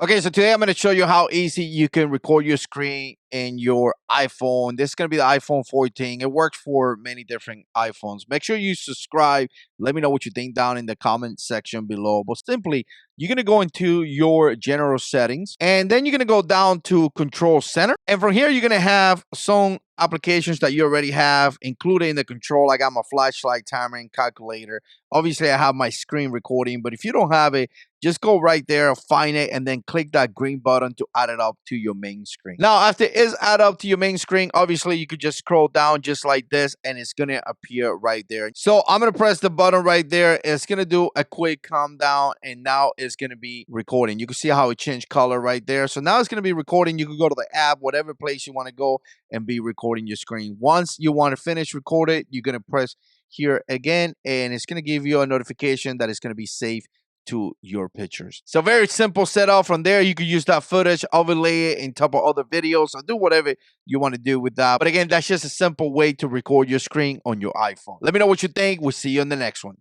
Okay, so today I'm going to show you how easy you can record your screen in your iPhone. This is going to be the iPhone 14. It works for many different iPhones. Make sure you subscribe. Let me know what you think down in the comment section below. But simply, you're going to go into your general settings, and then you're going to go down to Control Center. And from here, you're going to have some applications that you already have included in the control. I got my flashlight, timer, and calculator. Obviously, I have my screen recording, but if you don't have it, just go right there, find it, and then click that green button to add it up to your main screen. Now, after it's added up to your main screen, obviously you could just scroll down just like this, and it's gonna appear right there. So I'm gonna press the button right there. It's gonna do a quick calm down, and now it's gonna be recording. You can see how it changed color right there. So now it's gonna be recording. You can go to the app, whatever place you want to go, and be recording your screen. Once you want to finish record it, you're gonna press here again, and it's gonna give you a notification that it's gonna be saved to your pictures. So very simple setup. From there, you can use that footage, overlay it in top of other videos, or do whatever you want to do with that. But again, that's just a simple way to record your screen on your iPhone. Let me know what you think. We'll see you on the next one.